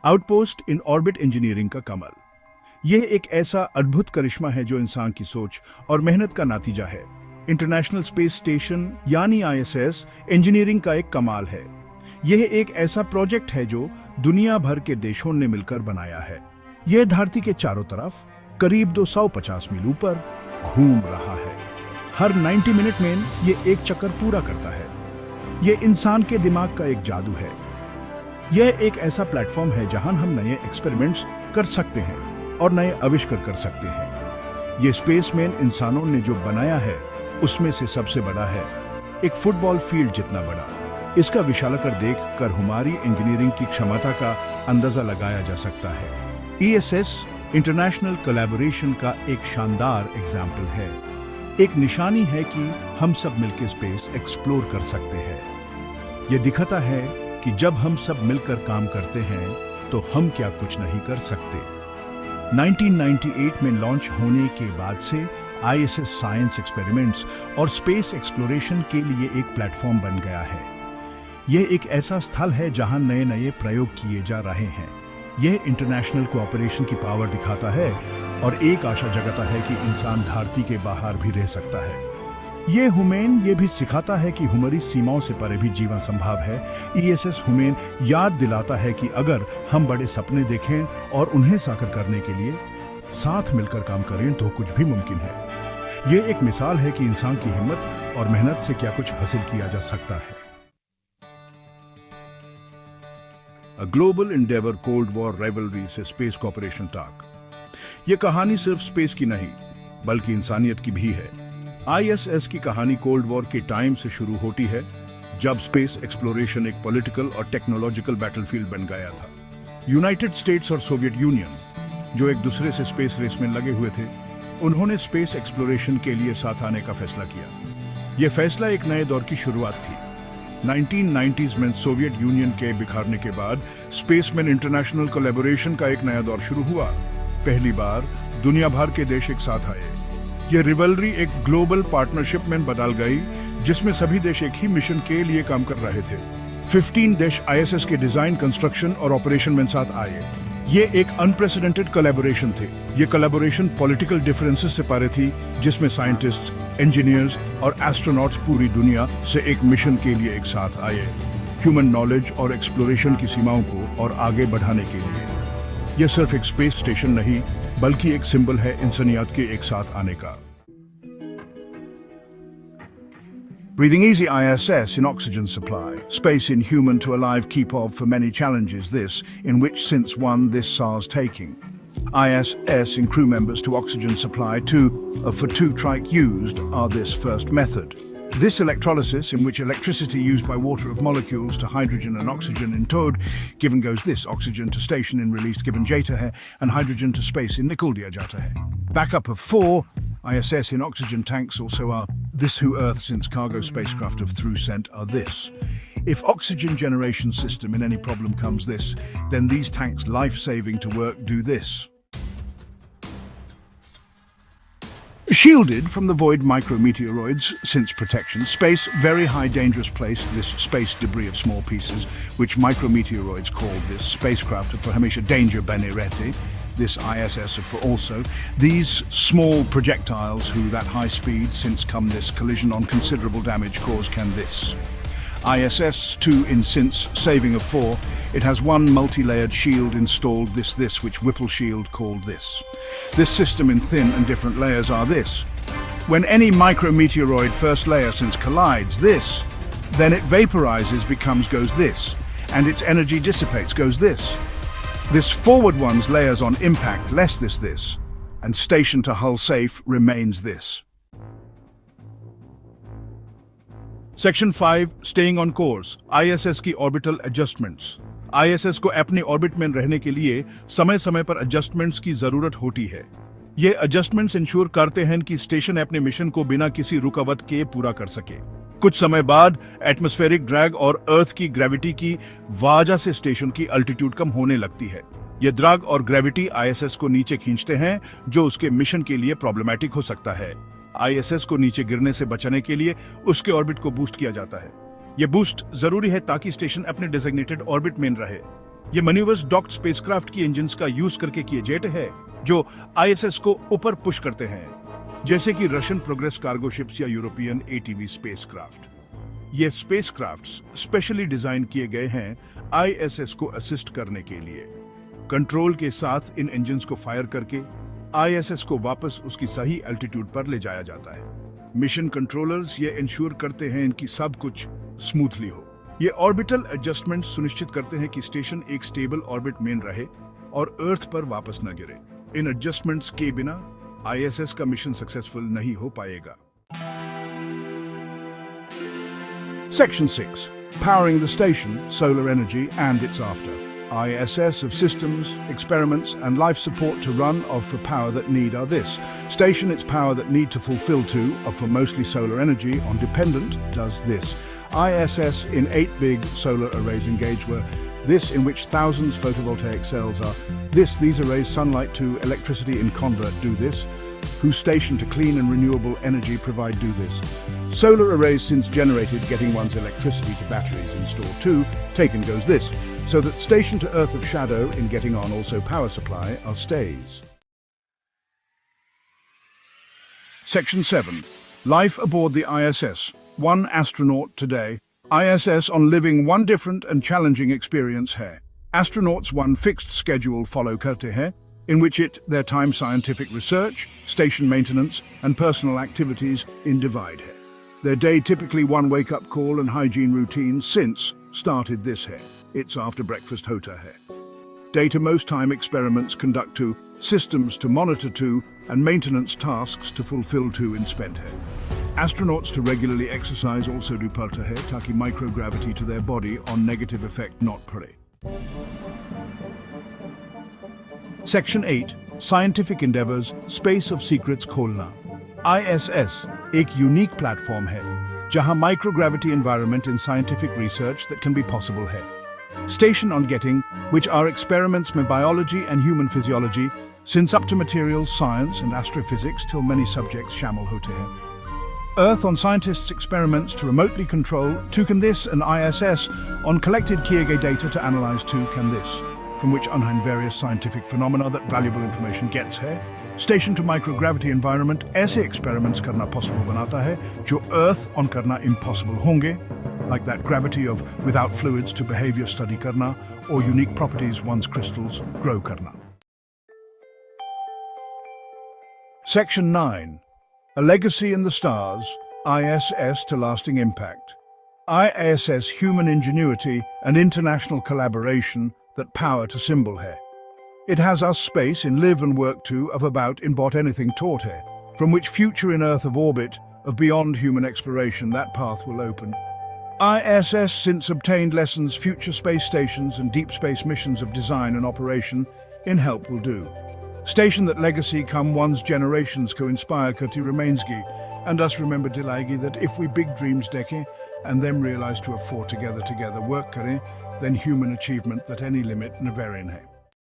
Outpost in orbit engineering का कमाल। यह एक ऐसा अद्भुत करिश्मा है जो इंसान की सोच और मेहनत का नतीजा है। इंटरनेशनल स्पेस स्टेशन यानी आईएसएस इंजीनियरिंग का एक कमाल है। यह एक ऐसा प्रोजेक्ट है जो दुनिया भर के देशों ने मिलकर बनाया है। यह धरती के चारों तरफ करीब 250 मील ऊपर घूम रहा है। हर 90 मिनट में यह एक चक्कर पूरा करता है। यह इंसान के दिमाग का एक जादू है। यह एक ऐसा प्लेटफॉर्म है जहां हम नए एक्सपेरिमेंट्स कर सकते हैं और नए आविष्कार कर सकते हैं। यह स्पेसमैन इंसानों ने जो बनाया है उसमें से सबसे बड़ा है, एक फुटबॉल फील्ड जितना बड़ा। इसका विशालकर देख कर हमारी इंजीनियरिंग की क्षमता का अंदाजा लगाया जा सकता है। ईएसएस इंटरनेशनल कोलैबोरेशन का एक शानदार एग्जाम्पल है। एक निशानी है कि हम सब मिलकर स्पेस एक्सप्लोर कर सकते हैं। यह दिखाता है कि जब हम सब मिलकर काम करते हैं तो हम क्या कुछ नहीं कर सकते। 1998 में लॉन्च होने के बाद से आईएसएस साइंस एक्सपेरिमेंट्स और स्पेस एक्सप्लोरेशन के लिए एक प्लेटफॉर्म बन गया है। यह एक ऐसा स्थल है जहां नए नए प्रयोग किए जा रहे हैं। यह इंटरनेशनल कोऑपरेशन की पावर दिखाता है और एक आशा जगाता है कि इंसान धरती के बाहर भी रह सकता है। ये भी सिखाता है कि हमारी सीमाओं से परे भी जीवन संभव है। ईएसएस हमें याद दिलाता है कि अगर हम बड़े सपने देखें और उन्हें साकार करने के लिए साथ मिलकर काम करें तो कुछ भी मुमकिन है। ये एक मिसाल है कि इंसान की हिम्मत और मेहनत से क्या कुछ हासिल किया जा सकता है। A global endeavor cold war rivalry से स्पेस कॉर्पोरेशन तक। ये कहानी सिर्फ स्पेस की नहीं बल्कि इंसानियत की भी है। आईएसएस की कहानी कोल्ड वॉर के टाइम से शुरू होती है, जब स्पेस एक्सप्लोरेशन एक पॉलिटिकल और टेक्नोलॉजिकल बैटलफील्ड बन गया था। यूनाइटेड स्टेट्स और सोवियत यूनियन, जो एक दूसरे से स्पेस रेस में लगे हुए थे, उन्होंने स्पेस एक्सप्लोरेशन के लिए साथ आने का फैसला किया। यह फैसला एक नए दौर की शुरुआत थी। 1990s में सोवियत यूनियन के बिखरने के बाद स्पेसमैन इंटरनेशनल कोलैबोरेशन का एक नया दौर शुरू हुआ। पहली बार दुनिया भर के देश एक साथ आए। यह रिवलरी एक ग्लोबल पार्टनरशिप में बदल गई, जिसमें सभी देश एक ही मिशन के लिए काम कर रहे थे। 15 देश आईएसएस के डिजाइन, कंस्ट्रक्शन और ऑपरेशन में साथ आए। ये एक अनप्रेसिडेंटेड कोलैबोरेशन थे। ये कोलैबोरेशन पॉलिटिकल डिफरेंसेस से परे थी, जिसमें साइंटिस्ट, इंजीनियर्स और एस्ट्रोनॉट्स पूरी दुनिया से एक मिशन के लिए एक साथ आए, ह्यूमन नॉलेज और एक्सप्लोरेशन की सीमाओं को और आगे बढ़ाने के लिए। यह सिर्फ एक स्पेस स्टेशन नहीं बल्कि एक सिंबल है इंसानियत के एक साथ आने का। Breathing easy ISS in oxygen supply. Space in human to alive keep of for many challenges this, in which since one this SARS taking. ISS in crew members to oxygen supply two, for two trike used are this first method. This electrolysis in which electricity used by water of molecules to hydrogen and oxygen in towed, given goes this oxygen to station in released given jata hai, and hydrogen to space in nickel dia jata hai. Backup of 4, ISS in oxygen tanks also are this who Earth since cargo spacecraft of through sent are this. If oxygen generation system in any problem comes this, then these tanks life-saving to work do this. Shielded from the void micrometeoroids since protection, space very high dangerous place, this space debris of small pieces, which micrometeoroids call this spacecraft for hamisha danger benirete, this ISS for also, these small projectiles who that high speed since come this collision on considerable damage cause can this. ISS 2 in since saving of 4, it has one multi-layered shield installed this which Whipple shield called this. This system in thin and different layers are this. When any micrometeoroid first layer since collides this, then it vaporizes goes this, and its energy dissipates goes this. This forward one's layers on impact less this, and station to hull safe remains this. Section 5 Staying on course ISS की orbital adjustments. ISS को अपने orbit में रहने के लिए समय समय पर एडजस्टमेंट्स की जरूरत होती है। ये एडजस्टमेंट्स इंश्योर करते हैं कि स्टेशन अपने मिशन को बिना किसी रुकावट के पूरा कर सके। कुछ समय बाद एटमॉस्फेरिक ड्रैग और अर्थ की ग्रेविटी की वजह से स्टेशन की अल्टीट्यूड कम होने लगती है। ये ड्रैग और ग्रेविटी आईएसएस को नीचे खींचते हैं, जो उसके मिशन के लिए प्रॉब्लमैटिक हो सकता है। आईएसएस को नीचे गिरने से बचाने के लिए उसके ऑर्बिट को बूस्ट किया जाता है। यह बूस्ट जरूरी है ताकि स्टेशन अपने डेजिग्नेटेड ऑर्बिट में रहे। ये मैन्यूवर्स डॉक्ड स्पेसक्राफ्ट की इंजन्स का यूज करके किए जेट है जो आईएसएस को ऊपर पुश करते हैं, जैसे कि रशियन प्रोग्रेस कार्गो शिप्स या यूरोपियन एटीवी स्पेसक्राफ्ट। ये स्पेसक्राफ्ट्स स्पेशली डिजाइन किए गए हैं आईएसएस को असिस्ट करने के लिए। कंट्रोल के साथ इन इंजन्स को फायर करके आईएसएस को वापस उसकी सही एल्टीट्यूड पर ले जाया जाता है। मिशन कंट्रोलर्स ये इंश्योर करते हैं इनकी सब कुछ स्मूथली हो। ये ऑर्बिटल एडजस्टमेंट सुनिश्चित करते हैं कि स्टेशन एक स्टेबल ऑर्बिट में रहे और अर्थ पर वापस न गिरे। इन एडजस्टमेंट्स के बिना आईएसएस का मिशन सक्सेसफुल नहीं हो पाएगा। Section 6. Powering the station, solar energy and its after. ISS of systems, experiments and life support to run of for power that need are this. Station its power that need to fulfill to of for mostly solar energy on dependent does this. ISS in 8 big solar arrays engage where this in which thousands photovoltaic cells are. These arrays sunlight to electricity in convert do this. Whose station to clean and renewable energy provide do this. Solar arrays since generated getting one's electricity to batteries installed too, taken goes this, so that station to earth of shadow in getting on also power supply are stays. Section 7. Life aboard the ISS. One astronaut today. ISS on living one different and challenging experience hai. Astronauts one fixed schedule follow karte hai, in which their time scientific research, station maintenance and personal activities in divide hai. Their day typically one wake-up call and hygiene routine since started this hai. It's after breakfast hota hai. Day to most time experiments conduct to, systems to monitor to and maintenance tasks to fulfill to in spent hai. Astronauts to regularly exercise also do parta hai taki microgravity to their body on negative effect not pare. Section 8. Scientific endeavors, space of secrets खोलना. ISS एक unique platform है जहां microgravity environment in scientific research that can be possible है. Station on getting, which are experiments में biology and human physiology, since up to materials science and astrophysics till many subjects शामिल होते हैं. Earth on scientists' experiments to remotely control, to can this and ISS on collected kiए गए data to analyze to can this, from which unhand various scientific phenomena that valuable information gets है. Station to microgravity environment ऐसे experiments करना possible बनाता है जो Earth on करना impossible होंगे, like that gravity of without fluids to behavior study करना or unique properties once crystals grow करना. Section 9. A legacy in the stars, ISS to lasting impact. ISS human ingenuity and international collaboration that power to symbol hai. It has us space in live and work to of about in bot anything taught hai, from which future in earth of orbit, of beyond human exploration that path will open. ISS since obtained lessons future space stations and deep space missions of design and operation in help will do. Station that legacy come one's generations co-inspire kati remains-gi, and us remember dilaigi that if we big dreams deke and them realize to afford together work kare, then human achievement that any limit never in hai.